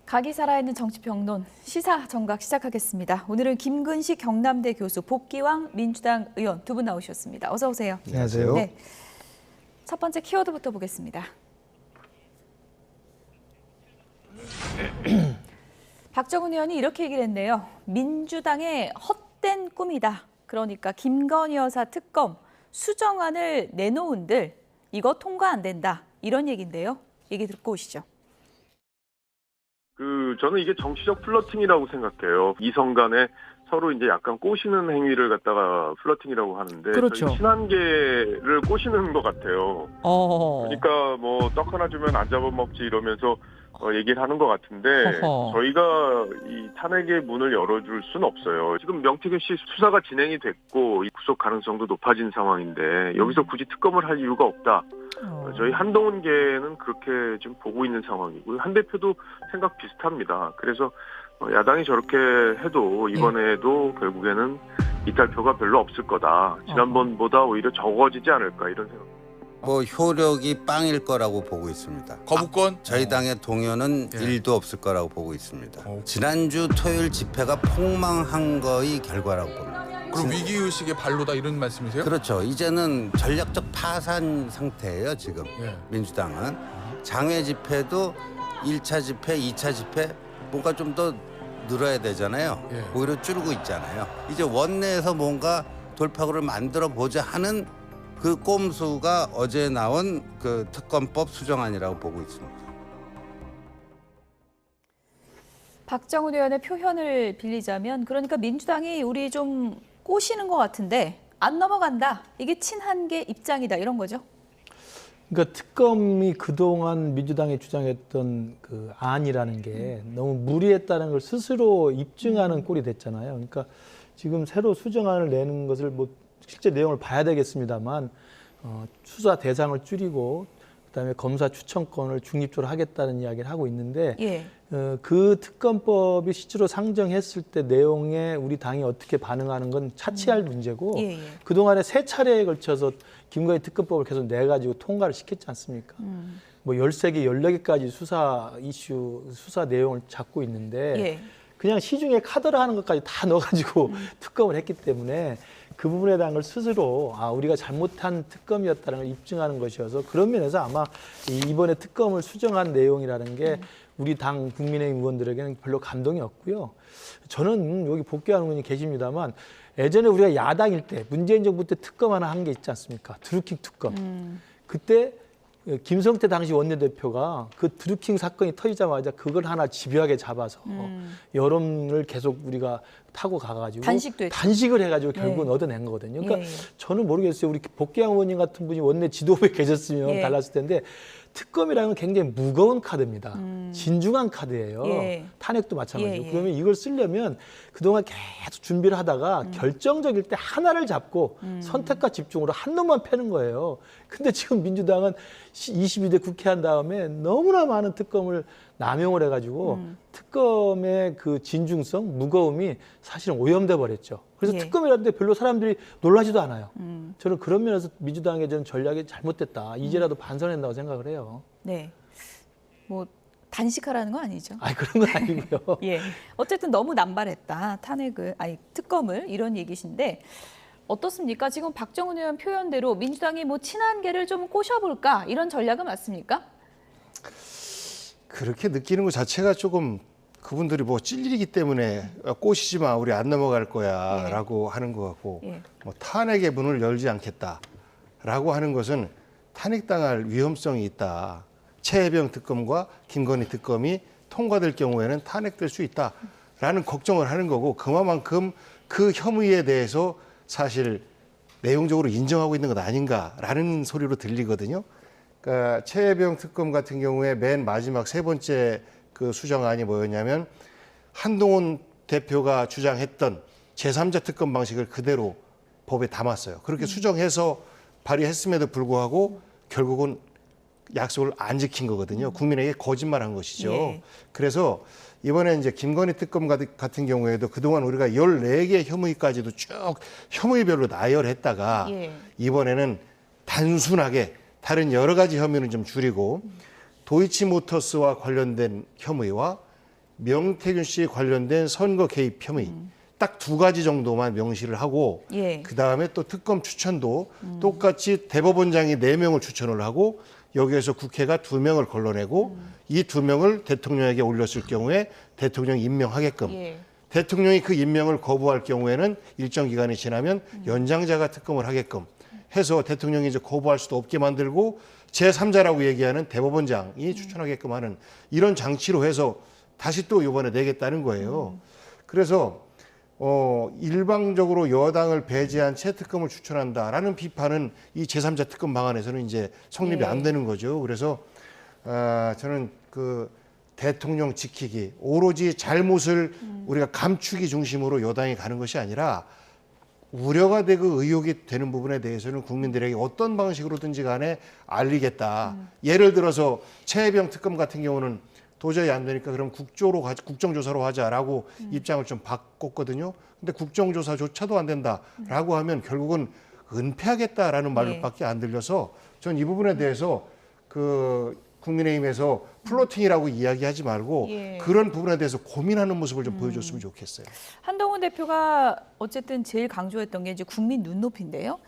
각이 살아있는 정치평론 시사 정각 시작하겠습니다. 오늘은 김근식 경남대 교수, 복기왕 민주당 의원 두 분 나오셨습니다. 어서 오세요. 안녕하세요. 네. 첫 번째 키워드부터 보겠습니다. 박정훈 의원이 이렇게 얘기를 했네요. 민주당의 헛된 꿈이다. 그러니까 김건희 여사 특검 수정안을 내놓은들 이거 통과 안 된다. 이런 얘기인데요. 얘기 듣고 오시죠. 저는 이게 정치적 플러팅이라고 생각해요. 이성 간에 서로 이제 약간 꼬시는 행위를 갖다가 플러팅이라고 하는데. 그렇죠. 친한계를 꼬시는 것 같아요. 그러니까 뭐 떡 하나 주면 안 잡아먹지 이러면서 얘기를 하는 것 같은데 저희가 이 탄핵의 문을 열어줄 수는 없어요. 지금 명태균 씨 수사가 진행이 됐고 구속 가능성도 높아진 상황인데 여기서 굳이 특검을 할 이유가 없다. 저희 한동훈계는 그렇게 좀 보고 있는 상황이고요. 한 대표도 생각 비슷합니다. 그래서 야당이 저렇게 해도 이번에도 결국에는 이탈표가 별로 없을 거다. 지난번보다 오히려 적어지지 않을까 이런 생각. 효력이 빵일 거라고 보고 있습니다. 거부권? 저희 당의 동요는 1도 없을 거라고 보고 있습니다. 지난주 토요일 집회가 폭망한 거의 결과라고 봅니다. 그럼 위기의식의 발로다 이런 말씀이세요? 그렇죠. 이제는 전략적 파산 상태예요, 지금. 예. 민주당은. 장외 집회도 1차 집회, 2차 집회 뭔가 좀 더 늘어야 되잖아요. 예. 오히려 줄고 있잖아요. 이제 원내에서 뭔가 돌파구를 만들어 보자 하는 그 꼼수가 어제 나온 그 특검법 수정안이라고 보고 있습니다. 박정훈 의원의 표현을 빌리자면 그러니까 민주당이 우리 좀 꼬시는 것 같은데 안 넘어간다. 이게 친한계 입장이다. 이런 거죠. 그러니까 특검이 그동안 민주당이 주장했던 그 안이라는 게 너무 무리했다는 걸 스스로 입증하는 꼴이 됐잖아요. 그러니까 지금 새로 수정안을 내는 것을 뭐 실제 내용을 봐야 되겠습니다만 수사 대상을 줄이고 그다음에 검사 추천권을 중립적으로 하겠다는 이야기를 하고 있는데 그 특검법이 실제로 상정했을 때 내용에 우리 당이 어떻게 반응하는 건 차치할 문제고 그동안에 세 차례에 걸쳐서 김건희 특검법을 계속 내가지고 통과를 시켰지 않습니까? 뭐 13개, 14개까지 수사 이슈, 수사 내용을 잡고 있는데 그냥 시중에 카드를 하는 것까지 다 넣어가지고 특검을 했기 때문에 그 부분에 대한 걸 스스로 우리가 잘못한 특검이었다는 걸 입증하는 것이어서 그런 면에서 아마 이번에 특검을 수정한 내용이라는 게 우리 당 국민의힘 의원들에게는 별로 감동이 없고요. 저는 여기 복귀하는 분이 계십니다만 예전에 우리가 야당일 때 문재인 정부 때 특검 하나 한 게 있지 않습니까? 드루킹 특검. 그때 김성태 당시 원내대표가 그 드루킹 사건이 터지자마자 그걸 하나 집요하게 잡아서 여론을 계속 우리가 타고 가가지고 단식을 해가지고 결국은 얻어낸 거거든요. 그러니까 저는 모르겠어요. 우리 복귀양 의원님 같은 분이 원내 지도부에 계셨으면 달랐을 텐데 특검이라는 건 굉장히 무거운 카드입니다. 진중한 카드예요. 탄핵도 마찬가지고. 그러면 이걸 쓰려면 그동안 계속 준비를 하다가 결정적일 때 하나를 잡고 선택과 집중으로 한 놈만 패는 거예요. 근데 지금 민주당은 22대 국회 한 다음에 너무나 많은 특검을 남용을 해가지고 특검의 그 진중성, 무거움이 사실은 오염돼 버렸죠. 그래서 특검이라는데 별로 사람들이 놀라지도 않아요. 저는 그런 면에서 민주당의 저는 전략이 잘못됐다. 이제라도 반성한다고 생각을 해요. 네. 뭐 단식하라는 건 아니죠. 그런 건 아니고요. 어쨌든 너무 남발했다. 특검을 이런 얘기신데 어떻습니까? 지금 박정훈 의원 표현대로 민주당이 뭐 친한계를 좀 꼬셔볼까 이런 전략은 맞습니까? 그렇게 느끼는 것 자체가 조금 그분들이 뭐 찔리기 때문에 꼬시지 마, 우리 안 넘어갈 거야 라고 하는 것 같고 뭐 탄핵의 문을 열지 않겠다라고 하는 것은 탄핵당할 위험성이 있다. 최혜병 특검과 김건희 특검이 통과될 경우에는 탄핵될 수 있다라는 걱정을 하는 거고 그만큼 그 혐의에 대해서 사실 내용적으로 인정하고 있는 것 아닌가라는 소리로 들리거든요. 그러니까 최혜병 특검 같은 경우에 맨 마지막 세 번째 그 수정안이 뭐였냐면 한동훈 대표가 주장했던 제3자 특검 방식을 그대로 법에 담았어요. 그렇게 수정해서 발의했음에도 불구하고 결국은 약속을 안 지킨 거거든요. 국민에게 거짓말한 것이죠. 그래서 이번에 이제 김건희 특검 같은 경우에도 그동안 우리가 14개 혐의까지도 쭉 혐의별로 나열했다가 이번에는 단순하게 다른 여러 가지 혐의는 좀 줄이고 도이치모터스와 관련된 혐의와 명태균 씨 관련된 선거 개입 혐의 딱 2가지 정도만 명시를 하고 예. 그다음에 또 특검 추천도 똑같이 대법원장이 4명을 추천을 하고 여기에서 국회가 2명을 걸러내고 이 2명을 대통령에게 올렸을 경우에 대통령이 임명하게끔 예. 대통령이 그 임명을 거부할 경우에는 일정 기간이 지나면 연장자가 특검을 하게끔 해서 대통령이 이제 거부할 수도 없게 만들고 제3자라고 얘기하는 대법원장이 추천하게끔 하는 이런 장치로 해서 다시 또 이번에 내겠다는 거예요. 그래서 일방적으로 여당을 배제한 채 특검을 추천한다라는 비판은 이 제3자 특검 방안에서는 이제 성립이 안 되는 거죠. 그래서 저는 그 대통령 지키기, 오로지 잘못을 우리가 감추기 중심으로 여당이 가는 것이 아니라 우려가 되고 의혹이 되는 부분에 대해서는 국민들에게 어떤 방식으로든지 간에 알리겠다. 예를 들어서 최혜병 특검 같은 경우는 도저히 안 되니까 그럼 국정조사로 하자라고 입장을 좀 바꿨거든요. 근데 국정조사조차도 안 된다라고 하면 결국은 은폐하겠다라는 말밖에 안 들려서 전 이 부분에 대해서 그 국민의힘에서 플로팅이라고 이야기하지 말고 예. 그런 부분에 대해서 고민하는 모습을 좀 보여줬으면 좋겠어요. 한동훈 대표가 어쨌든 제일 강조했던 게 이제 국민 눈높이인데요.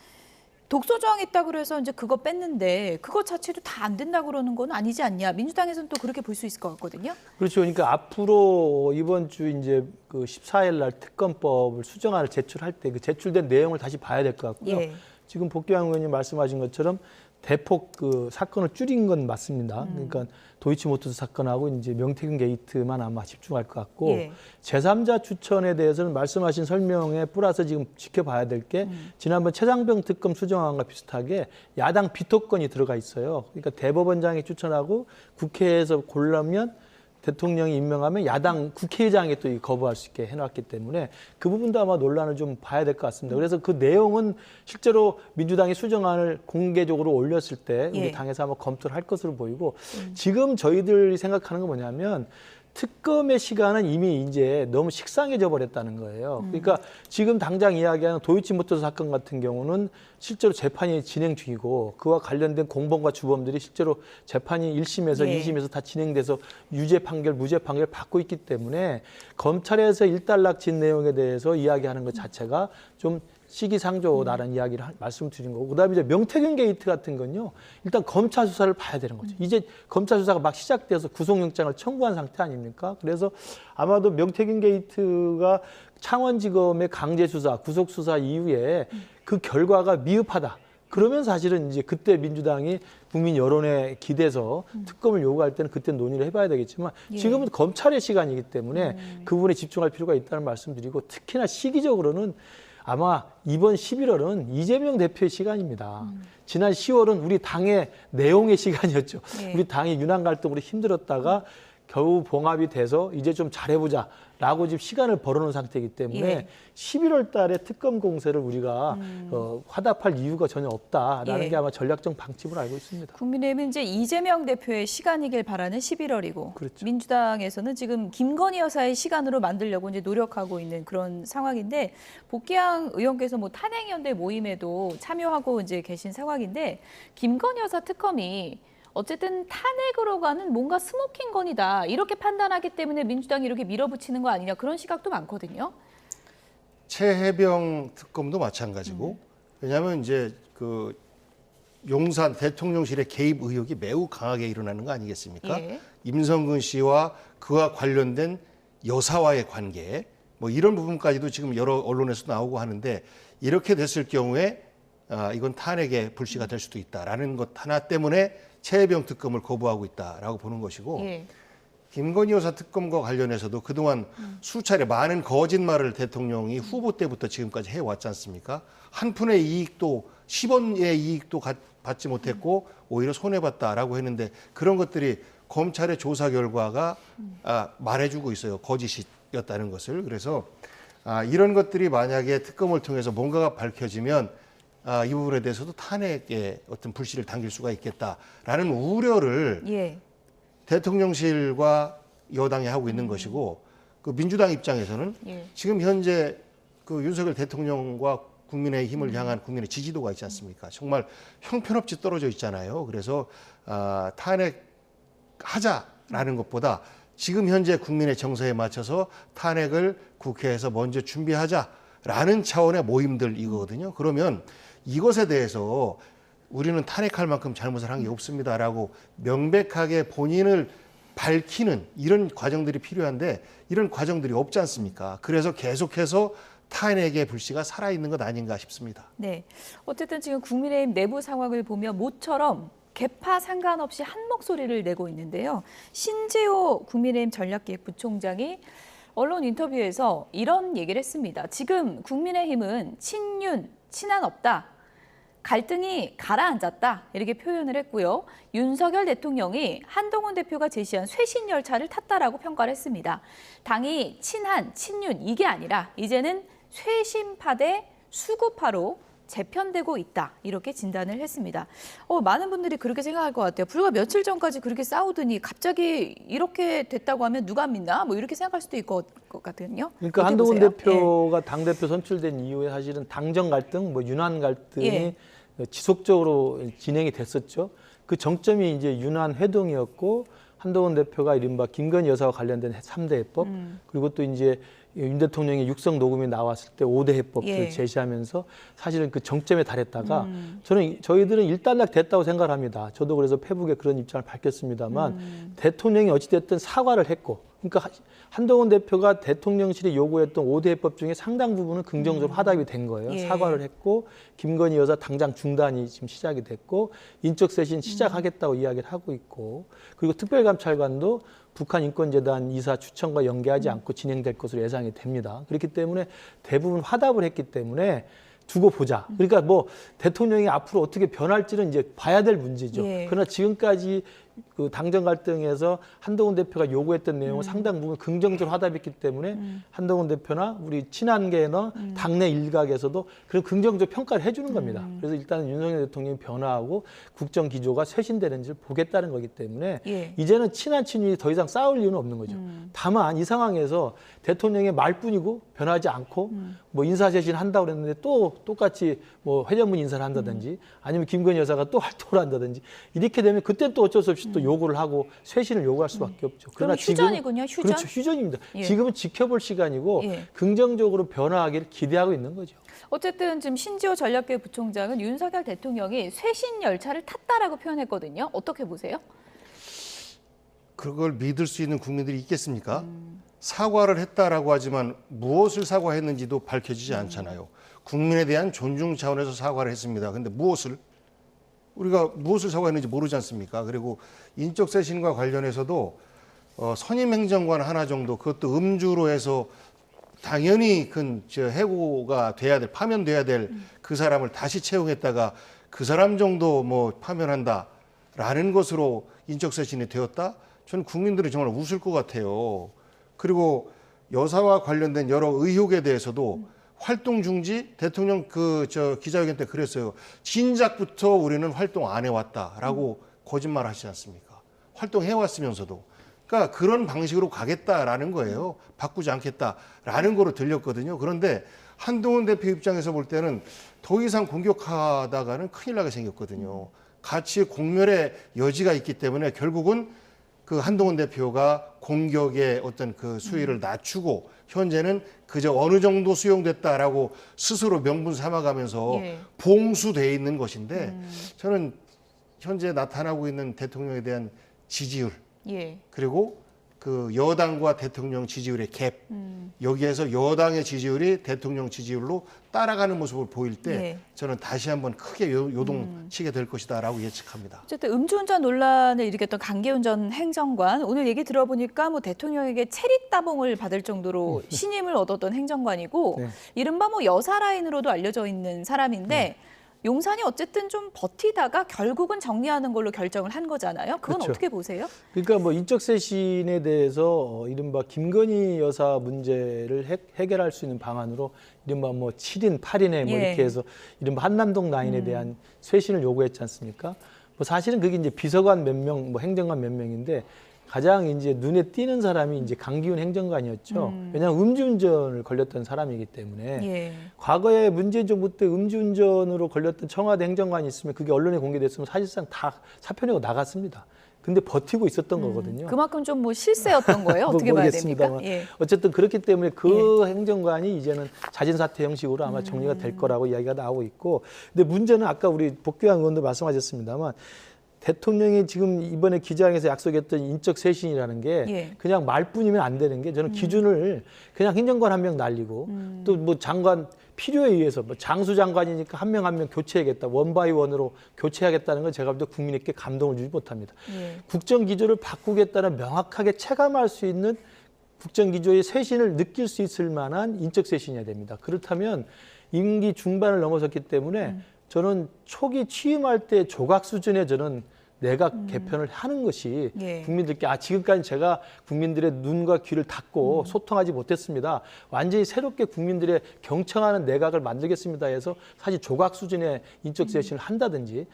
독소 조항이 있다고 그래서 이제 그거 뺐는데 그거 자체도 다 안 된다고 그러는 건 아니지 않냐. 민주당에서는 또 그렇게 볼 수 있을 것 같거든요. 그렇죠. 그러니까 앞으로 이번 주 이제 그 14일 날 특검법을 수정안을 제출할 때 그 제출된 내용을 다시 봐야 될 것 같고요. 예. 지금 복귀환 의원님 말씀하신 것처럼 대폭 그 사건을 줄인 건 맞습니다. 그러니까 도이치모터스 사건하고 이제 명태균 게이트만 아마 집중할 것 같고 예. 제3자 추천에 대해서는 말씀하신 설명에 플러스 지금 지켜봐야 될 게 지난번 최장병 특검 수정안과 비슷하게 야당 비토권이 들어가 있어요. 그러니까 대법원장이 추천하고 국회에서 고르면 대통령이 임명하면 야당 국회의장이 또 거부할 수 있게 해놨기 때문에 그 부분도 아마 논란을 좀 봐야 될 것 같습니다. 그래서 그 내용은 실제로 민주당이 수정안을 공개적으로 올렸을 때 우리 예. 당에서 아마 검토를 할 것으로 보이고 지금 저희들이 생각하는 건 뭐냐면 특검의 시간은 이미 이제 너무 식상해져 버렸다는 거예요. 그러니까 지금 당장 이야기하는 도이치모터스 사건 같은 경우는 실제로 재판이 진행 중이고 그와 관련된 공범과 주범들이 실제로 재판이 1심에서 예. 2심에서 다 진행돼서 유죄 판결, 무죄 판결 받고 있기 때문에 검찰에서 일단락진 내용에 대해서 이야기하는 것 자체가 좀 시기상조다라는 이야기를 말씀드린 거고 그다음에 이제 명태균 게이트 같은 건요. 일단 검찰 수사를 봐야 되는 거죠. 이제 검찰 수사가 막 시작돼서 구속영장을 청구한 상태 아닙니까? 그래서 아마도 명태균 게이트가 창원지검의 강제 수사, 구속 수사 이후에 그 결과가 미흡하다. 그러면 사실은 이제 그때 민주당이 국민 여론에 기대서 특검을 요구할 때는 그때 논의를 해봐야 되겠지만 지금은 검찰의 시간이기 때문에 그 부분에 집중할 필요가 있다는 말씀드리고 특히나 시기적으로는 아마 이번 11월은 이재명 대표의 시간입니다. 지난 10월은 우리 당의 내용의 시간이었죠. 네. 우리 당이 유난 갈등으로 힘들었다가 겨우 봉합이 돼서 이제 좀 잘해보자라고 지금 시간을 벌어놓은 상태이기 때문에 예. 11월 달에 특검 공세를 우리가 화답할 이유가 전혀 없다라는 예. 게 아마 전략적 방침으로 알고 있습니다. 국민의힘은 이제 이재명 대표의 시간이길 바라는 11월이고 그렇죠. 민주당에서는 지금 김건희 여사의 시간으로 만들려고 이제 노력하고 있는 그런 상황인데 복귀향 의원께서 뭐 탄핵연대 모임에도 참여하고 이제 계신 상황인데 김건희 여사 특검이 어쨌든 탄핵으로 가는 뭔가 스모킹 건이다 이렇게 판단하기 때문에 민주당이 이렇게 밀어붙이는 거 아니냐 그런 시각도 많거든요. 최혜병 특검도 마찬가지고 왜냐하면 이제 그 용산 대통령실의 개입 의혹이 매우 강하게 일어나는 거 아니겠습니까? 예. 임성근 씨와 그와 관련된 여사와의 관계 뭐 이런 부분까지도 지금 여러 언론에서 나오고 하는데 이렇게 됐을 경우에 이건 탄핵의 불씨가 될 수도 있다라는 것 하나 때문에 최혜병 특검을 거부하고 있다라고 보는 것이고 예. 김건희 여사 특검과 관련해서도 그동안 수차례 많은 거짓말을 대통령이 후보 때부터 지금까지 해왔지 않습니까? 한 푼의 이익도 10원의 이익도 받지 못했고 오히려 손해봤다라고 했는데 그런 것들이 검찰의 조사 결과가 말해주고 있어요. 거짓이었다는 것을. 그래서 이런 것들이 만약에 특검을 통해서 뭔가가 밝혀지면 이 부분에 대해서도 탄핵의 어떤 불씨를 당길 수가 있겠다라는 우려를 예. 대통령실과 여당이 하고 있는 것이고 그 민주당 입장에서는 예. 지금 현재 그 윤석열 대통령과 국민의 힘을 향한 국민의 지지도가 있지 않습니까? 정말 형편없이 떨어져 있잖아요. 그래서 탄핵하자라는 것보다 지금 현재 국민의 정서에 맞춰서 탄핵을 국회에서 먼저 준비하자라는 차원의 모임들이거든요. 그러면 이것에 대해서 우리는 탄핵할 만큼 잘못을 한 게 없습니다라고 명백하게 본인을 밝히는 이런 과정들이 필요한데 이런 과정들이 없지 않습니까? 그래서 계속해서 탄핵의 불씨가 살아있는 것 아닌가 싶습니다. 네, 어쨌든 지금 국민의힘 내부 상황을 보면 모처럼 계파 상관없이 한 목소리를 내고 있는데요. 신재호 국민의힘 전략기획부총장이 언론 인터뷰에서 이런 얘기를 했습니다. 지금 국민의힘은 친윤, 친한 없다. 갈등이 가라앉았다. 이렇게 표현을 했고요. 윤석열 대통령이 한동훈 대표가 제시한 쇄신 열차를 탔다라고 평가를 했습니다. 당이 친한, 친윤 이게 아니라 이제는 쇄신파 대 수구파로 재편되고 있다. 이렇게 진단을 했습니다. 많은 분들이 그렇게 생각할 것 같아요. 불과 며칠 전까지 그렇게 싸우더니 갑자기 이렇게 됐다고 하면 누가 믿나? 뭐 이렇게 생각할 수도 있을 것 같거든요. 그러니까 한동훈 대표가 당대표 선출된 이후에 사실은 당정 갈등, 뭐 윤한 갈등이 지속적으로 진행이 됐었죠. 그 정점이 이제 윤한 회동이었고 한동훈 대표가 이른바 김건희 여사와 관련된 3대 해법 그리고 또 이제 윤 대통령의 육성 녹음이 나왔을 때 5대 해법을 제시하면서 사실은 그 정점에 달했다가 저희들은 일단락 됐다고 생각을 합니다. 저도 그래서 페북에 그런 입장을 밝혔습니다만 대통령이 어찌됐든 사과를 했고 그러니까 한동훈 대표가 대통령실이 요구했던 5대 해법 중에 상당 부분은 긍정적으로 화답이 된 거예요. 사과를 했고 김건희 여사 당장 중단이 지금 시작이 됐고 인적 쇄신 시작하겠다고 이야기를 하고 있고 그리고 특별감찰관도 북한 인권재단 이사 추천과 연계하지 않고 진행될 것으로 예상이 됩니다. 그렇기 때문에 대부분 화답을 했기 때문에 두고 보자. 그러니까 뭐 대통령이 앞으로 어떻게 변할지는 이제 봐야 될 문제죠. 그러나 지금까지 그 당정 갈등에서 한동훈 대표가 요구했던 내용은 상당 부분 긍정적으로 화답했기 때문에 한동훈 대표나 우리 친한계나 당내 일각에서도 그런 긍정적 평가를 해주는 겁니다. 그래서 일단은 윤석열 대통령이 변화하고 국정 기조가 쇄신되는지를 보겠다는 거기 때문에 이제는 친한 친윤이 더 이상 싸울 이유는 없는 거죠. 다만 이 상황에서 대통령의 말뿐이고 변하지 않고 뭐 인사쇄신 한다고 그랬는데 또 똑같이 뭐 회전문 인사를 한다든지 아니면 김건희 여사가 또 활동을 한다든지 이렇게 되면 그때 또 어쩔 수 없이 또 요구를 하고 쇄신을 요구할 수밖에 없죠. 그러나 휴전이군요, 휴전. 그렇죠, 휴전입니다. 지금은 지켜볼 시간이고 긍정적으로 변화하기를 기대하고 있는 거죠. 어쨌든 지금 신재호 전략기획부총장은 윤석열 대통령이 쇄신 열차를 탔다라고 표현했거든요. 어떻게 보세요? 그걸 믿을 수 있는 국민들이 있겠습니까? 사과를 했다라고 하지만 무엇을 사과했는지도 밝혀지지 않잖아요. 국민에 대한 존중 차원에서 사과를 했습니다. 근데 우리가 무엇을 사과했는지 모르지 않습니까? 그리고 인적 쇄신과 관련해서도 선임 행정관 하나 정도 그것도 음주로 해서 당연히 해고가 돼야 될 파면돼야 될 그 사람을 다시 채용했다가 그 사람 정도 뭐 파면한다라는 것으로 인적 쇄신이 되었다? 저는 국민들이 정말 웃을 것 같아요. 그리고 여사와 관련된 여러 의혹에 대해서도 활동 중지 대통령 기자회견 때 그랬어요. 진작부터 우리는 활동 안 해왔다라고 거짓말 하시지 않습니까? 활동해 왔으면서도. 그러니까 그런 방식으로 가겠다라는 거예요. 바꾸지 않겠다라는 거로 들렸거든요. 그런데 한동훈 대표 입장에서 볼 때는 더 이상 공격하다가는 큰일 나게 생겼거든요. 같이 공멸의 여지가 있기 때문에 결국은 그 한동훈 대표가 공격의 어떤 그 수위를 낮추고 현재는 그저 어느 정도 수용됐다라고 스스로 명분 삼아가면서 봉수돼 있는 것인데 저는 현재 나타나고 있는 대통령에 대한 지지율 그리고 그 여당과 대통령 지지율의 갭 여기에서 여당의 지지율이 대통령 지지율로 따라가는 모습을 보일 때 저는 다시 한번 크게 요동치게 될 것이다라고 예측합니다. 어쨌든 음주운전 논란을 일으켰던 강기훈 전 행정관 오늘 얘기 들어보니까 뭐 대통령에게 체리따봉을 받을 정도로 신임을 얻었던 행정관이고 이른바 뭐 여사 라인으로도 알려져 있는 사람인데 용산이 어쨌든 좀 버티다가 결국은 정리하는 걸로 결정을 한 거잖아요. 그건 그렇죠. 어떻게 보세요? 그러니까 뭐 인적 쇄신에 대해서 이른바 김건희 여사 문제를 해결할 수 있는 방안으로 이른바 뭐 7인, 8인에 뭐 이렇게 해서 이른바 한남동 라인에 대한 쇄신을 요구했지 않습니까? 뭐 사실은 그게 이제 비서관 몇 명, 뭐 행정관 몇 명인데 가장 이제 눈에 띄는 사람이 이제 강기훈 행정관이었죠. 왜냐하면 음주운전을 걸렸던 사람이기 때문에 과거에 문재인 정부 때 음주운전으로 걸렸던 청와대 행정관이 있으면 그게 언론에 공개됐으면 사실상 다 사표 내고 나갔습니다. 근데 버티고 있었던 거거든요. 그만큼 좀 뭐 실세였던 거예요? 어떻게 봐야 됩니까? 모르겠습니다만 어쨌든 그렇기 때문에 그 행정관이 이제는 자진사퇴 형식으로 아마 정리가 될 거라고 이야기가 나오고 있고, 근데 문제는 아까 우리 복귀한 의원도 말씀하셨습니다만 대통령이 지금 이번에 기자회견에서 약속했던 인적 쇄신이라는 게 그냥 말뿐이면 안 되는 게, 저는 기준을 그냥 행정관 한 명 날리고 또 뭐 장관 필요에 의해서 뭐 장수장관이니까 한 명 한 명 교체하겠다, 원바이원으로 교체하겠다는 건 제가 볼 때 국민에게 감동을 주지 못합니다. 국정기조를 바꾸겠다는 명확하게 체감할 수 있는 국정기조의 쇄신을 느낄 수 있을 만한 인적 쇄신이어야 됩니다. 그렇다면 임기 중반을 넘어섰기 때문에 저는 초기 취임할 때 조각 수준의 저는 내각 개편을 하는 것이 국민들께 지금까지 제가 국민들의 눈과 귀를 닫고 소통하지 못했습니다. 완전히 새롭게 국민들의 경청하는 내각을 만들겠습니다 해서 사실 조각 수준의 인적 쇄신을 한다든지,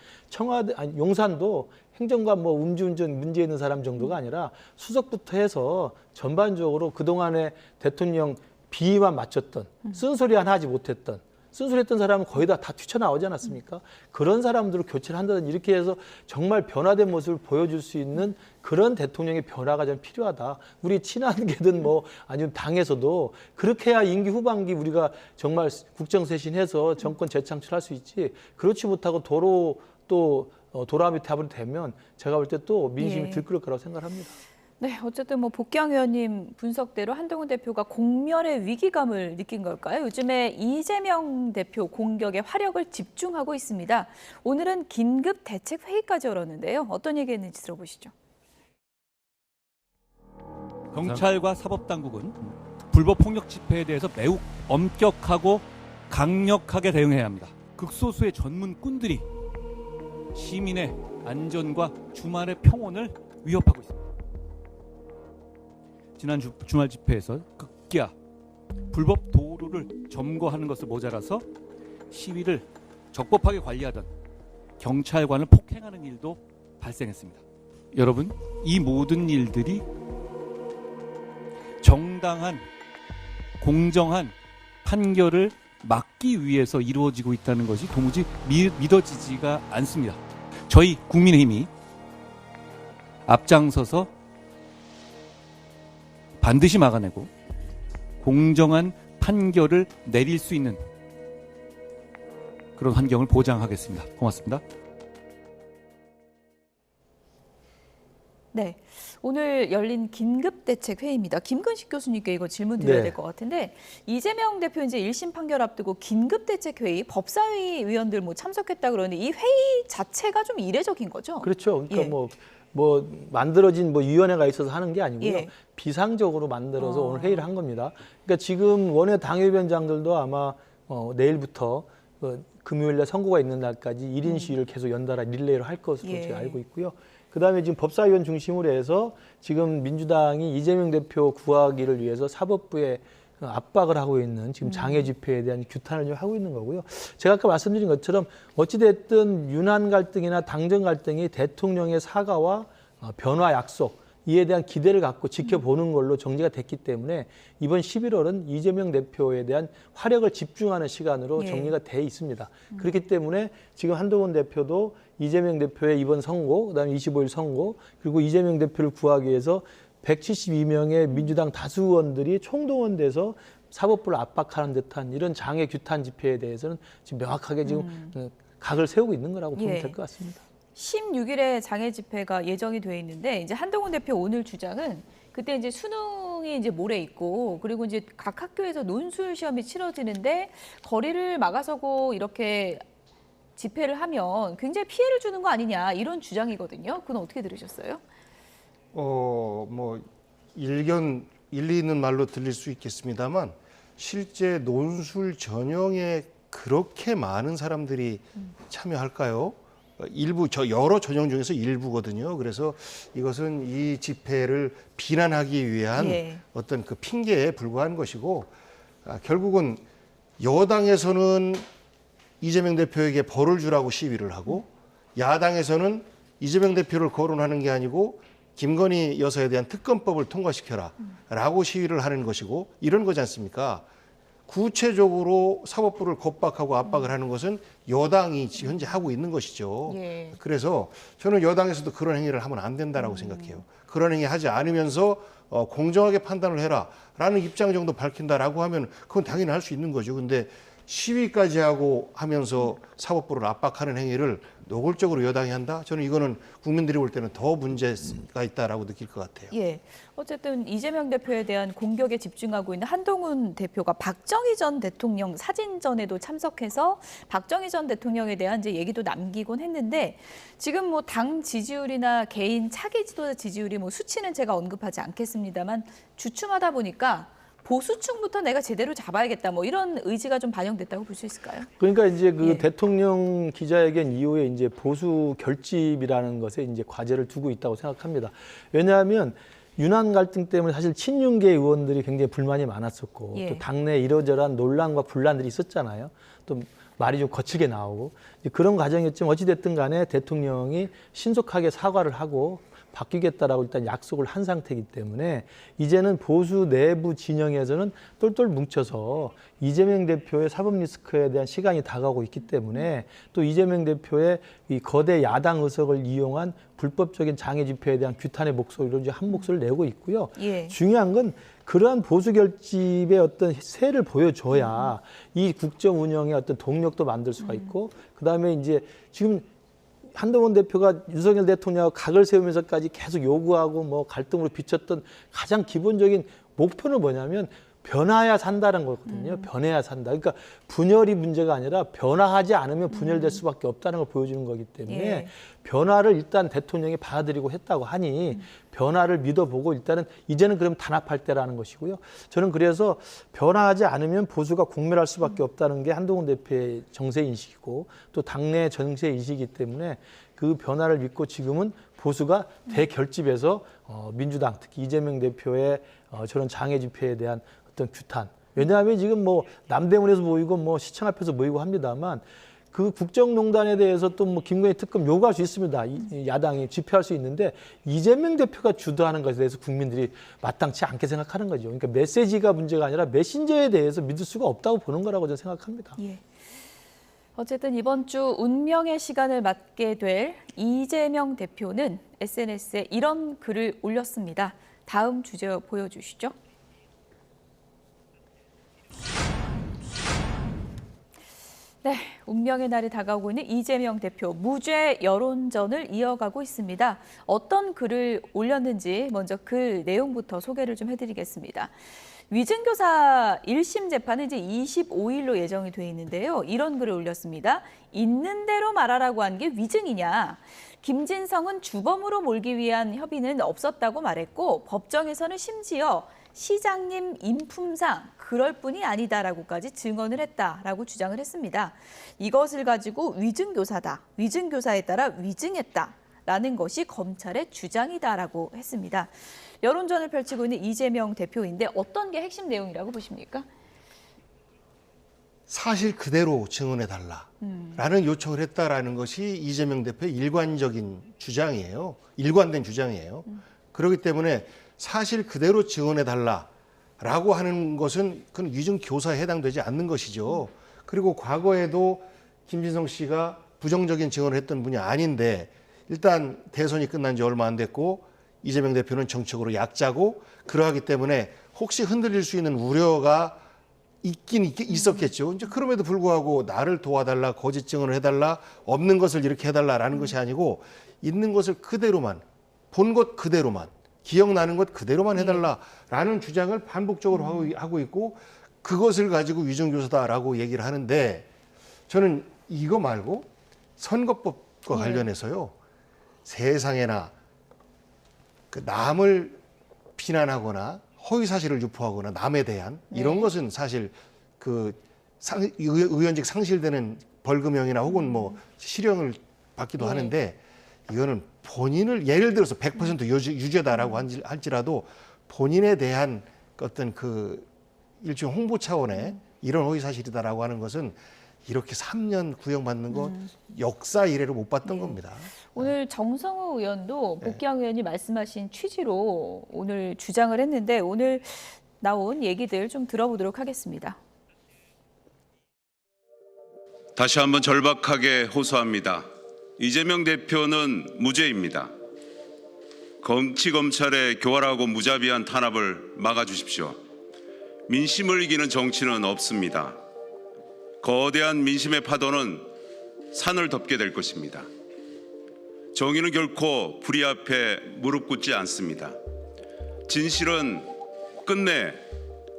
용산도 행정관 뭐 음주운전 문제 있는 사람 정도가 아니라 수석부터 해서 전반적으로 그동안에 대통령 비위만 맞췄던, 쓴소리 하나 하지 못했던, 쓴소리했던 사람은 거의 다 튀쳐나오지 않았습니까? 그런 사람들을 교체를 한다든지 이렇게 해서 정말 변화된 모습을 보여줄 수 있는 그런 대통령의 변화가 좀 필요하다. 우리 친한계든 뭐 아니면 당에서도 그렇게 해야 임기 후반기 우리가 정말 국정쇄신해서 정권 재창출할 수 있지, 그렇지 못하고 도라 밑에 합으로 되면 제가 볼 때 또 민심이 들끓을 거라고 생각합니다. 네, 어쨌든 뭐 복귀한 의원님 분석대로 한동훈 대표가 공멸의 위기감을 느낀 걸까요? 요즘에 이재명 대표 공격에 화력을 집중하고 있습니다. 오늘은 긴급 대책 회의까지 열었는데요. 어떤 얘기했는지 들어보시죠. 경찰과 사법당국은 불법 폭력 집회에 대해서 매우 엄격하고 강력하게 대응해야 합니다. 극소수의 전문꾼들이 시민의 안전과 주말의 평온을 위협하고 있습니다. 지난 주말 집회에서 급기야 불법 도로를 점거하는 것을 모자라서 시위를 적법하게 관리하던 경찰관을 폭행하는 일도 발생했습니다. 여러분, 이 모든 일들이 정당한 공정한 판결을 막기 위해서 이루어지고 있다는 것이 도무지 믿어지지가 않습니다. 저희 국민의힘이 앞장서서 반드시 막아내고 공정한 판결을 내릴 수 있는 그런 환경을 보장하겠습니다. 고맙습니다. 네, 오늘 열린 긴급대책회의입니다. 김근식 교수님께 이거 질문 드려야 될 것 같은데, 이재명 대표 이제 1심 판결 앞두고 긴급대책회의, 법사위 위원들 뭐 참석했다 그러는데 이 회의 자체가 좀 이례적인 거죠? 그렇죠. 그러니까 뭐 만들어진 뭐 위원회가 있어서 하는 게 아니고요. 비상적으로 만들어서 오늘 회의를 한 겁니다. 그러니까 지금 원외 당협위원장들도 아마 내일부터 금요일에 선고가 있는 날까지 1인 시위를 계속 연달아 릴레이로 할 것으로 제가 알고 있고요. 그다음에 지금 법사위원 중심으로 해서 지금 민주당이 이재명 대표 구하기를 위해서 사법부에 압박을 하고 있는 지금 장애 집회에 대한 규탄을 좀 하고 있는 거고요. 제가 아까 말씀드린 것처럼 어찌됐든 윤한 갈등이나 당정 갈등이 대통령의 사과와 변화 약속, 이에 대한 기대를 갖고 지켜보는 걸로 정리가 됐기 때문에 이번 11월은 이재명 대표에 대한 화력을 집중하는 시간으로 정리가 돼 있습니다. 그렇기 때문에 지금 한동훈 대표도 이재명 대표의 이번 선고, 그다음에 25일 선고, 그리고 이재명 대표를 구하기 위해서 172명의 민주당 다수 의원들이 총동원돼서 사법부를 압박하는 듯한 이런 장애 규탄 집회에 대해서는 지금 명확하게 지금 각을 세우고 있는 거라고 보면 될 것 같습니다. 16일에 장애 집회가 예정이 돼 있는데, 이제 한동훈 대표 오늘 주장은 그때 이제 수능이 이제 모레 있고, 그리고 이제 각 학교에서 논술 시험이 치러지는데 거리를 막아서고 이렇게 집회를 하면 굉장히 피해를 주는 거 아니냐, 이런 주장이거든요. 그건 어떻게 들으셨어요? 뭐 일리 있는 말로 들릴 수 있겠습니다만, 실제 논술 전형에 그렇게 많은 사람들이 참여할까요? 여러 전형 중에서 일부거든요. 그래서 이것은 이 집회를 비난하기 위한 어떤 그 핑계에 불과한 것이고, 결국은 여당에서는 이재명 대표에게 벌을 주라고 시위를 하고, 야당에서는 이재명 대표를 거론하는 게 아니고 김건희 여사에 대한 특검법을 통과시켜라 라고 시위를 하는 것이고, 이런 거지 않습니까? 구체적으로 사법부를 겁박하고 압박을 하는 것은 여당이 현재 하고 있는 것이죠. 예. 그래서 저는 여당에서도 그런 행위를 하면 안 된다라고 생각해요. 그런 행위 하지 않으면서 공정하게 판단을 해라라는 입장 정도 밝힌다라고 하면 그건 당연히 할 수 있는 거죠. 근데 시위까지 하고 하면서 사법부를 압박하는 행위를 노골적으로 여당이 한다? 저는 이거는 국민들이 볼 때는 더 문제가 있다라고 느낄 것 같아요. 예. 어쨌든 이재명 대표에 대한 공격에 집중하고 있는 한동훈 대표가 박정희 전 대통령 사진전에도 참석해서 박정희 전 대통령에 대한 이제 얘기도 남기곤 했는데 지금 뭐 당 지지율이나 개인 차기 지도자 지지율이 뭐 수치는 제가 언급하지 않겠습니다만 주춤하다 보니까 보수층부터 내가 제대로 잡아야겠다 뭐 이런 의지가 좀 반영됐다고 볼 수 있을까요? 그러니까 이제 그 예. 대통령 기자회견 이후에 이제 보수 결집이라는 것에 이제 과제를 두고 있다고 생각합니다. 왜냐하면 윤한 갈등 때문에 사실 친윤계 의원들이 굉장히 불만이 많았었고 예. 또 당내 이러저러한 논란과 분란들이 있었잖아요. 또 말이 좀 거칠게 나오고 이제 그런 과정이었지만 어찌됐든 간에 대통령이 신속하게 사과를 하고 바뀌겠다라고 일단 약속을 한 상태이기 때문에 이제는 보수 내부 진영에서는 똘똘 뭉쳐서 이재명 대표의 사법 리스크에 대한 시간이 다가오고 있기 때문에 또 이재명 대표의 이 거대 야당 의석을 이용한 불법적인 장애 집회에 대한 규탄의 목소리로 이제 한 목소리를 내고 있고요. 예. 중요한 건 그러한 보수 결집의 어떤 세를 보여줘야 이 국정 운영의 어떤 동력도 만들 수가 있고 그다음에 이제 지금 한동훈 대표가 윤석열 대통령하고 각을 세우면서까지 계속 요구하고 뭐 갈등으로 비쳤던 가장 기본적인 목표는 뭐냐면 변화해야 산다는 거거든요. 변해야 산다. 그러니까 분열이 문제가 아니라 변화하지 않으면 분열될 수밖에 없다는 걸 보여주는 거기 때문에 예. 변화를 일단 대통령이 받아들이고 했다고 하니 변화를 믿어보고 일단은 이제는 그럼 단합할 때라는 것이고요. 저는 그래서 변화하지 않으면 보수가 공멸할 수밖에 없다는 게 한동훈 대표의 정세인식이고 또 당내 정세인식이기 때문에 그 변화를 믿고 지금은 보수가 대결집에서 민주당 특히 이재명 대표의 저런 장애 집회에 대한 어떤 규탄. 왜냐하면 지금 뭐 남대문에서 모이고 뭐 시청 앞에서 모이고 합니다만 그 국정농단에 대해서 또 뭐 김건희 특검 요구할 수 있습니다. 야당이 집회할 수 있는데 이재명 대표가 주도하는 것에 대해서 국민들이 마땅치 않게 생각하는 거죠. 그러니까 메시지가 문제가 아니라 메신저에 대해서 믿을 수가 없다고 보는 거라고 저는 생각합니다. 예. 어쨌든 이번 주 운명의 시간을 맞게 될 이재명 대표는 SNS에 이런 글을 올렸습니다. 다음 주제 보여주시죠. 네, 운명의 날이 다가오고 있는 이재명 대표 무죄 여론전을 이어가고 있습니다. 어떤 글을 올렸는지 먼저 그 내용부터 소개를 좀 해드리겠습니다. 위증교사 1심 재판은 이제 25일로 예정이 돼 있는데요. 이런 글을 올렸습니다. 있는 대로 말하라고 한 게 위증이냐? 김진성은 주범으로 몰기 위한 협의는 없었다고 말했고 법정에서는 심지어 시장님 인품상 그럴 뿐이 아니다라고까지 증언을 했다라고 주장을 했습니다. 이것을 가지고 위증교사다, 위증교사에 따라 위증했다라는 것이 검찰의 주장이다라고 했습니다. 여론전을 펼치고 있는 이재명 대표인데 어떤 게 핵심 내용이라고 보십니까? 사실 그대로 증언해달라라는 요청을 했다라는 것이 이재명 대표의 일관적인 주장이에요. 일관된 주장이에요. 그렇기 때문에 사실 그대로 증언해달라라고 하는 것은 그건 위증 교사에 해당되지 않는 것이죠. 그리고 과거에도 김진성 씨가 부정적인 증언을 했던 분이 아닌데 일단 대선이 끝난 지 얼마 안 됐고 이재명 대표는 정책으로 약자고 그러하기 때문에 혹시 흔들릴 수 있는 우려가 있었겠죠. 이제 그럼에도 불구하고 나를 도와달라, 거짓 증언을 해달라, 없는 것을 이렇게 해달라라는 것이 아니고 있는 것을 그대로만, 본 것 그대로만, 기억나는 것 그대로만 해달라라는 주장을 반복적으로 하고 있고 그것을 가지고 위증교사다라고 얘기를 하는데 저는 이거 말고 선거법과 관련해서요. 세상에나 그 남을 비난하거나 허위 사실을 유포하거나 남에 대한 이런 것은 사실 그 의원직 상실되는 벌금형이나 혹은 뭐 실형을 받기도 하는데 이거는 본인을 예를 들어서 100% 유죄다라고 할지라도 본인에 대한 어떤 그 일종의 홍보 차원의 이런 허위 사실이다라고 하는 것은 이렇게 3년 구형받는 거 역사 이래로 못 봤던 겁니다. 오늘 정성호 의원도 복귀한 의원이 말씀하신 취지로 오늘 주장을 했는데 오늘 나온 얘기들 좀 들어보도록 하겠습니다. 다시 한번 절박하게 호소합니다. 이재명 대표는 무죄입니다. 검찰의 교활하고 무자비한 탄압을 막아주십시오. 민심을 이기는 정치는 없습니다. 거대한 민심의 파도는 산을 덮게 될 것입니다. 정의는 결코 불의 앞에 무릎 꿇지 않습니다. 진실은 끝내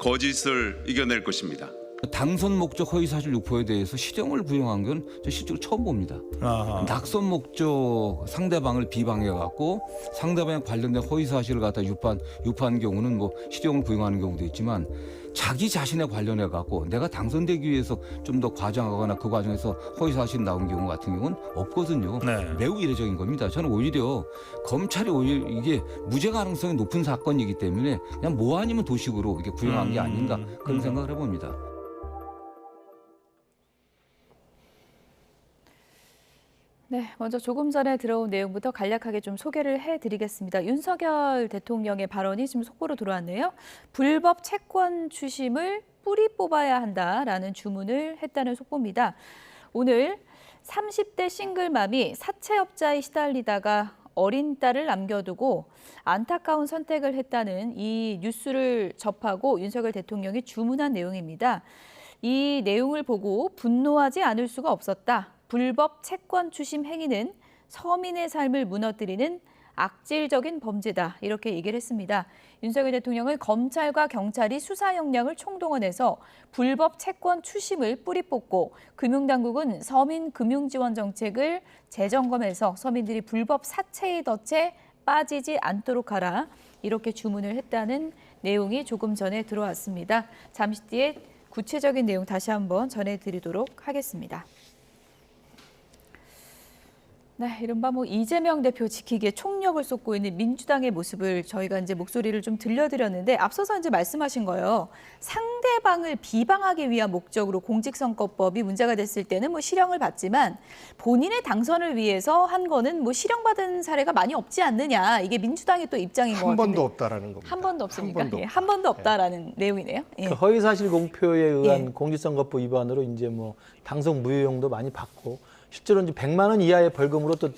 거짓을 이겨낼 것입니다. 당선 목적 허위사실 유포에 대해서 실형을 구형한 건 저 실제로 처음 봅니다. 아하. 낙선 목적 상대방을 비방해갖고 상대방에 관련된 허위사실을 갖다 유포한 경우는 뭐 실형을 구형하는 경우도 있지만 자기 자신에 관련해갖고 내가 당선되기 위해서 좀 더 과장하거나 그 과정에서 허위사실 나온 경우 같은 경우는 없거든요. 네. 매우 이례적인 겁니다. 저는 오히려 검찰이 오히려 이게 무죄 가능성이 높은 사건이기 때문에 그냥 뭐 아니면 도식으로 이렇게 구형한 게 아닌가 그런 생각을 해봅니다. 네, 먼저 조금 전에 들어온 내용부터 간략하게 좀 소개를 해드리겠습니다. 윤석열 대통령의 발언이 지금 속보로 들어왔네요. 불법 채권 추심을 뿌리 뽑아야 한다라는 주문을 했다는 속보입니다. 오늘 30대 싱글맘이 사채업자에 시달리다가 어린 딸을 남겨두고 안타까운 선택을 했다는 이 뉴스를 접하고 윤석열 대통령이 주문한 내용입니다. 이 내용을 보고 분노하지 않을 수가 없었다. 불법 채권 추심 행위는 서민의 삶을 무너뜨리는 악질적인 범죄다. 이렇게 얘기를 했습니다. 윤석열 대통령은 검찰과 경찰이 수사 역량을 총동원해서 불법 채권 추심을 뿌리 뽑고 금융당국은 서민 금융지원 정책을 재점검해서 서민들이 불법 사채의 덫에 빠지지 않도록 하라. 이렇게 주문을 했다는 내용이 조금 전에 들어왔습니다. 잠시 뒤에 구체적인 내용 다시 한번 전해드리도록 하겠습니다. 네, 이른바 이재명 대표 지키기에 총력을 쏟고 있는 민주당의 모습을 저희가 이제 목소리를 좀 들려드렸는데 앞서서 이제 말씀하신 거예요. 상대방을 비방하기 위한 목적으로 공직선거법이 문제가 됐을 때는 실형을 받지만 본인의 당선을 위해서 한 거는 실형받은 사례가 많이 없지 않느냐. 이게 민주당의 또 입장인 것 같은데. 한 번도 없다라는 겁니다. 한 번도 없습니까? 한 번도, 한 번도 없다라는 내용이네요. 예. 그 허위사실 공표에 의한 공직선거법 위반으로 이제 당선 무효형도 많이 받고 실제로 이제 100만 원 이하의 벌금으로 또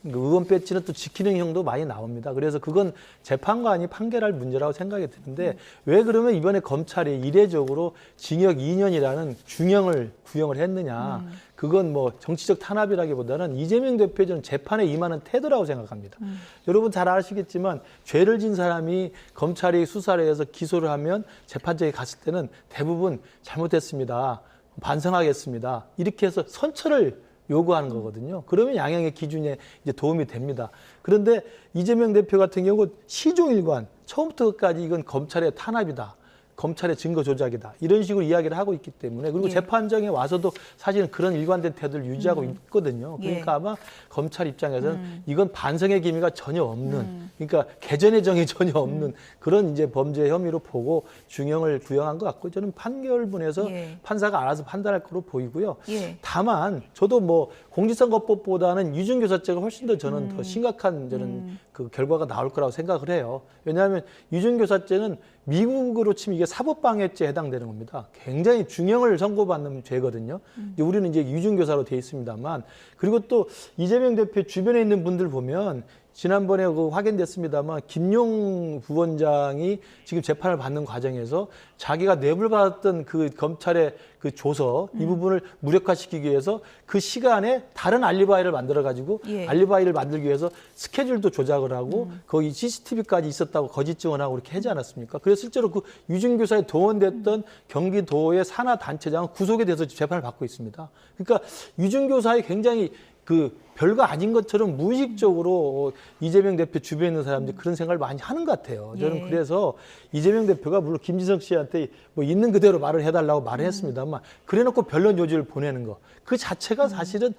의원 배지는 또 지키는 형도 많이 나옵니다. 그래서 그건 재판관이 판결할 문제라고 생각이 드는데 왜 그러면 이번에 검찰이 이례적으로 징역 2년이라는 중형을 구형을 했느냐. 그건 정치적 탄압이라기보다는 이재명 대표의 저는 재판에 임하는 태도라고 생각합니다. 여러분 잘 아시겠지만 죄를 진 사람이 검찰이 수사를 해서 기소를 하면 재판장에 갔을 때는 대부분 잘못했습니다. 반성하겠습니다. 이렇게 해서 선처를 요구하는 거거든요. 그러면 양형의 기준에 이제 도움이 됩니다. 그런데 이재명 대표 같은 경우 시종일관 처음부터 끝까지 이건 검찰의 탄압이다. 검찰의 증거 조작이다. 이런 식으로 이야기를 하고 있기 때문에 그리고 재판정에 와서도 사실은 그런 일관된 태도를 유지하고 있거든요. 그러니까 아마 검찰 입장에서는 이건 반성의 기미가 전혀 없는 그러니까 개전의 정이 전혀 없는 그런 이제 범죄 혐의로 보고 중형을 구형한 것 같고 저는 판결문에서 판사가 알아서 판단할 거로 보이고요. 다만 저도 공직선거법보다는 유증교사죄가 훨씬 더 저는 더 심각한 저는 그 결과가 나올 거라고 생각을 해요. 왜냐하면 유증교사죄는 미국으로 치면 이게 사법방해죄에 해당되는 겁니다. 굉장히 중형을 선고받는 죄거든요. 우리는 이제 유증교사로 돼 있습니다만 그리고 또 이재명 대표 주변에 있는 분들 보면 지난번에 확인됐습니다만 김용 부원장이 지금 재판을 받는 과정에서 자기가 뇌물받았던 그 검찰의 그 조서 이 부분을 무력화시키기 위해서 그 시간에 다른 알리바이를 만들어가지고 알리바이를 만들기 위해서 스케줄도 조작을 하고 거기 CCTV까지 있었다고 거짓 증언하고 그렇게 하지 않았습니까? 그래서 실제로 그 유증교사에 동원됐던 경기도의 산하 단체장은 구속이 돼서 재판을 받고 있습니다. 그러니까 유증교사의 굉장히 그 별거 아닌 것처럼 무의식적으로 이재명 대표 주변에 있는 사람들이 그런 생각을 많이 하는 것 같아요. 저는 그래서 이재명 대표가 물론 김지성 씨한테 있는 그대로 말을 해달라고 말을 했습니다만 그래놓고 변론 요지를 보내는 거 그 자체가 사실은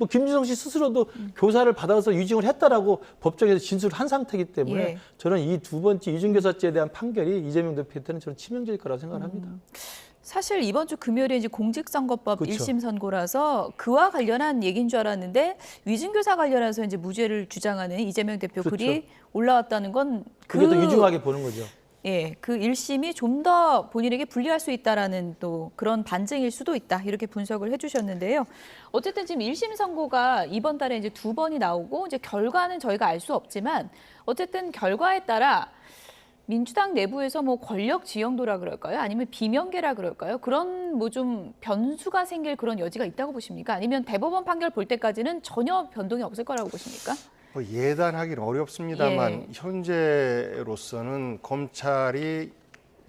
김지성 씨 스스로도 교사를 받아서 유증을 했다라고 법정에서 진술을 한 상태이기 때문에 저는 이 두 번째 유증교사죄에 대한 판결이 이재명 대표한테는 저는 치명적일 거라고 생각을 합니다. 사실 이번 주 금요일에 이제 공직선거법 그렇죠. 1심 선고라서 그와 관련한 얘기인 줄 알았는데 위증교사 관련해서 이제 무죄를 주장하는 이재명 대표 글이 올라왔다는 건 그게 더 유중하게 보는 거죠. 예, 그 1심이 좀 더 본인에게 불리할 수 있다라는 또 그런 반증일 수도 있다. 이렇게 분석을 해주셨는데요. 어쨌든 지금 1심 선고가 이번 달에 이제 2번이 나오고 이제 결과는 저희가 알 수 없지만 어쨌든 결과에 따라 민주당 내부에서 뭐 권력 지형도라 그럴까요? 아니면 비명계라 그럴까요? 그런 뭐 좀 변수가 생길 그런 여지가 있다고 보십니까? 아니면 대법원 판결 볼 때까지는 전혀 변동이 없을 거라고 보십니까? 뭐 예단하기는 어렵습니다만 예. 현재로서는 검찰이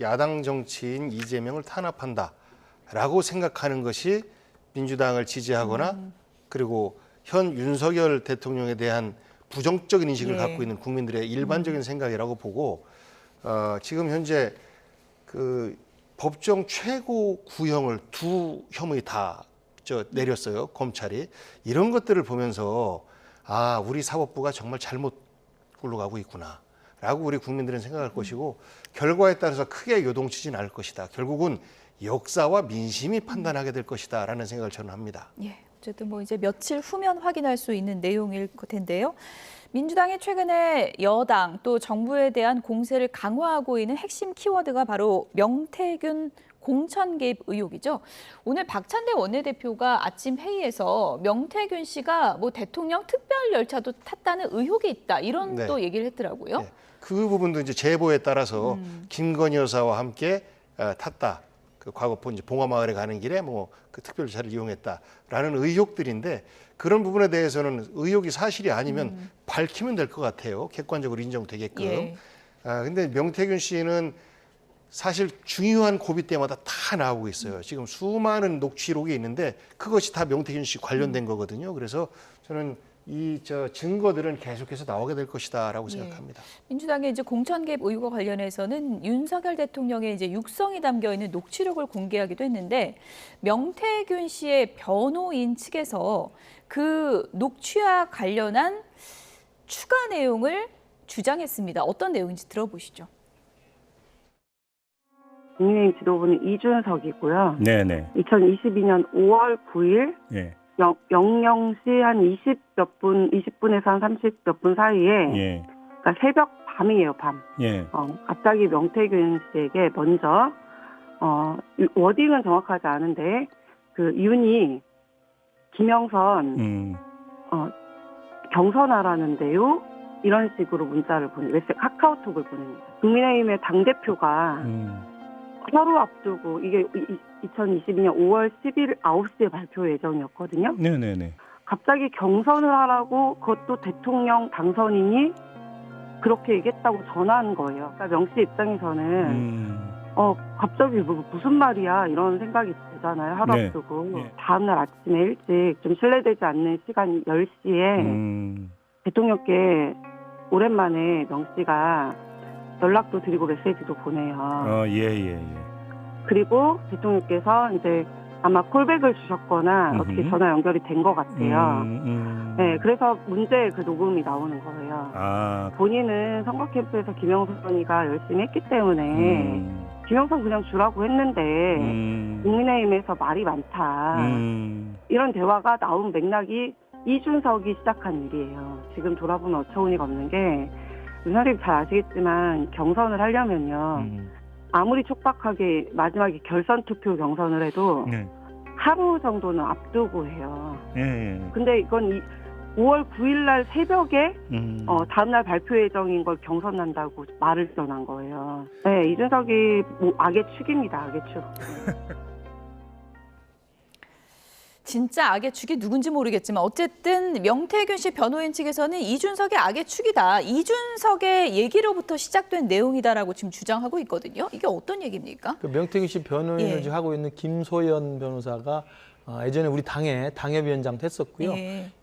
야당 정치인 이재명을 탄압한다라고 생각하는 것이 민주당을 지지하거나 그리고 현 윤석열 대통령에 대한 부정적인 인식을 예. 갖고 있는 국민들의 일반적인 생각이라고 보고 지금 현재 그 법정 최고 구형을 2 혐의 다 내렸어요. 검찰이. 이런 것들을 보면서 아, 우리 사법부가 정말 잘못 굴러가고 있구나 라고 우리 국민들은 생각할 것이고 결과에 따라서 크게 요동치진 않을 것이다. 결국은 역사와 민심이 판단하게 될 것이다 라는 생각을 저는 합니다. 예, 어쨌든 뭐 이제 며칠 후면 확인할 수 있는 내용일 텐데요. 민주당이 최근에 여당 또 정부에 대한 공세를 강화하고 있는 핵심 키워드가 바로 명태균 공천 개입 의혹이죠. 오늘 박찬대 원내대표가 아침 회의에서 명태균 씨가 뭐 대통령 특별 열차도 탔다는 의혹이 있다 이런 네. 또 얘기를 했더라고요. 네. 그 부분도 이제 제보에 따라서 김건희 여사와 함께 탔다. 그 과거 이제 봉화마을에 가는 길에 뭐 그 특별차를 이용했다라는 의혹들인데 그런 부분에 대해서는 의혹이 사실이 아니면 밝히면 될 것 같아요. 객관적으로 인정되게끔. 예. 근데 명태균 씨는 사실 중요한 고비 때마다 다 나오고 있어요. 지금 수많은 녹취록이 있는데 그것이 다 명태균 씨 관련된 거거든요. 그래서 저는 이 증거들은 계속해서 나오게 될 것이다라고 생각합니다. 민주당의 이제 공천 개입 의혹과 관련해서는 윤석열 대통령의 이제 육성이 담겨 있는 녹취록을 공개하기도 했는데 명태균 씨의 변호인 측에서 그 녹취와 관련한 추가 내용을 주장했습니다. 어떤 내용인지 들어보시죠. 국민의힘 지도부는 이준석이고요. 네네. 2022년 5월 9일 예. 00시 한 20분에서 한 30몇 분 사이에 예. 그러니까 새벽 밤이에요, 밤. 예. 갑자기 명태균 씨에게 먼저 워딩은 정확하지 않은데 그 윤이 김영선 경선하라는데요. 이런 식으로 문자를 카카오톡을 보냅니다. 국민의힘의 당대표가 하루 앞두고 이게 2022년 5월 10일 9시에 발표 예정이었거든요. 네네네. 갑자기 경선을 하라고 그것도 대통령 당선인이 그렇게 얘기했다고 전화한 거예요. 그러니까 명 씨 입장에서는 갑자기 무슨 말이야 이런 생각이 들잖아요. 하루 네. 앞두고. 네. 다음날 아침에 일찍 좀 신뢰되지 않는 시간 10시에 대통령께 오랜만에 명 씨가 연락도 드리고 메시지도 보내요. 예. 그리고 대통령께서 이제 아마 콜백을 주셨거나 어떻게 전화 연결이 된 것 같아요. 네, 그래서 문제의 그 녹음이 나오는 거예요. 본인은 선거 캠프에서 김영선 의원이가 열심히 했기 때문에 김영선 그냥 주라고 했는데 국민의힘에서 말이 많다. 이런 대화가 나온 맥락이 이준석이 시작한 일이에요. 지금 돌아보면 어처구니가 없는 게 윤석열님 잘 아시겠지만 경선을 하려면요. 아무리 촉박하게 마지막에 결선 투표 경선을 해도 네. 하루 정도는 앞두고 해요. 예. 근데 이건 5월 9일 날 새벽에 다음날 발표 예정인 걸 경선한다고 말을 전한 거예요. 네, 이준석이 악의 축입니다. 악의 축. 진짜 악의 축이 누군지 모르겠지만 어쨌든 명태균 씨 변호인 측에서는 이준석의 악의 축이다. 이준석의 얘기로부터 시작된 내용이다라고 지금 주장하고 있거든요. 이게 어떤 얘기입니까? 그 명태균 씨 변호인을 지금 하고 있는 김소연 변호사가 예전에 우리 당의 당협위원장도 했었고요.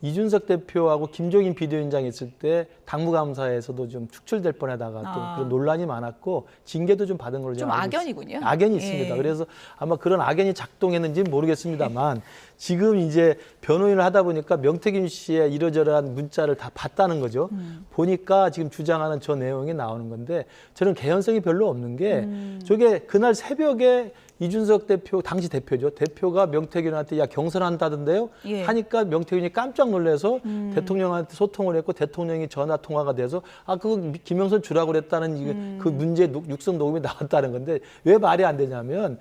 이준석 대표하고 김종인 비대위원장이 있을 때 당무감사에서도 좀 축출될 뻔하다가 또 그런 논란이 많았고 징계도 좀 받은 걸로 좀 악연이군요. 악연이 있습니다. 그래서 아마 그런 악연이 작동했는지는 모르겠습니다만 지금 이제 변호인을 하다 보니까 명태균 씨의 이러저러한 문자를 다 봤다는 거죠. 보니까 지금 주장하는 저 내용이 나오는 건데 저는 개연성이 별로 없는 게 저게 그날 새벽에 이준석 대표, 당시 대표죠. 대표가 명태균한테 야 경선한다던데요. 예. 하니까 명태균이 깜짝 놀라서 대통령한테 소통을 했고 대통령이 전화 통화가 돼서 그거 김영선 주라고 그랬다는 그 문제 육성 녹음이 나왔다는 건데 왜 말이 안 되냐면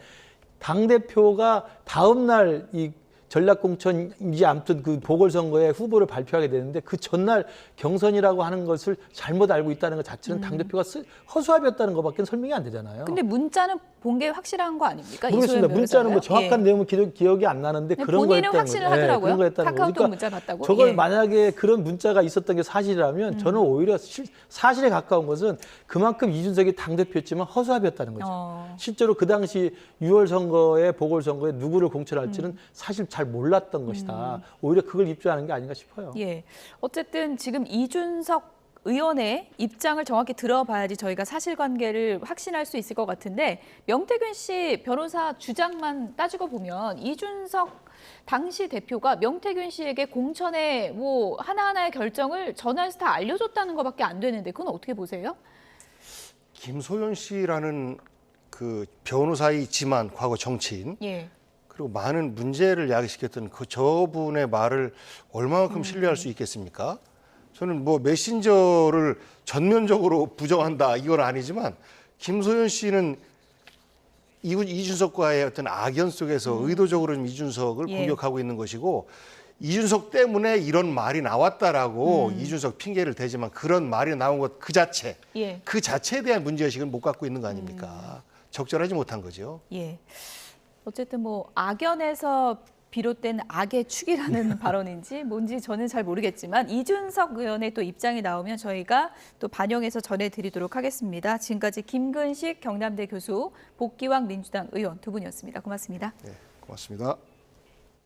당대표가 다음 날 이 전략공천인지 아무튼 그 보궐선거에 후보를 발표하게 되는데 그 전날 경선이라고 하는 것을 잘못 알고 있다는 것 자체는 당대표가 허수아비였다는 것밖에 설명이 안 되잖아요. 근데 문자는 본 게 확실한 거 아닙니까? 모르겠습니다. 문자는 뭐 정확한 내용은 기억이 안 나는데 그런 거 했다는 본인은 확신을 하더라고요. 그런 거 했다는 카카오톡 그러니까 문자 봤다고. 저걸 만약에 그런 문자가 있었던 게 사실이라면 저는 오히려 사실에 가까운 것은 그만큼 이준석이 당대표였지만 허수아비였다는 거죠. 실제로 그 당시 6월 선거에 보궐선거에 누구를 공천할지는 사실 잘 몰랐던 것이다. 오히려 그걸 입증하는 게 아닌가 싶어요. 예. 어쨌든 지금 이준석 의원의 입장을 정확히 들어봐야지 저희가 사실관계를 확신할 수 있을 것 같은데 명태균 씨 변호사 주장만 따지고 보면 이준석 당시 대표가 명태균 씨에게 공천의 뭐 하나하나의 결정을 전화해서 다 알려줬다는 것밖에 안 되는데 그건 어떻게 보세요? 김소연 씨라는 그 변호사이지만 과거 정치인 예. 그리고 많은 문제를 야기시켰던 그 저분의 말을 얼마만큼 신뢰할 수 있겠습니까? 저는 뭐 메신저를 전면적으로 부정한다 이건 아니지만 김소연 씨는 이준석과의 어떤 악연 속에서 의도적으로 좀 이준석을 공격하고 있는 것이고 이준석 때문에 이런 말이 나왔다라고 이준석 핑계를 대지만 그런 말이 나온 것 그 자체, 그 자체에 대한 문제의식을 못 갖고 있는 거 아닙니까? 적절하지 못한 거죠. 예. 어쨌든 뭐 악연에서 비롯된 악의 축이라는 발언인지 뭔지 저는 잘 모르겠지만 이준석 의원의 또 입장이 나오면 저희가 또 반영해서 전해드리도록 하겠습니다. 지금까지 김근식 경남대 교수, 복기왕 민주당 의원 두 분이었습니다. 고맙습니다. 네, 고맙습니다.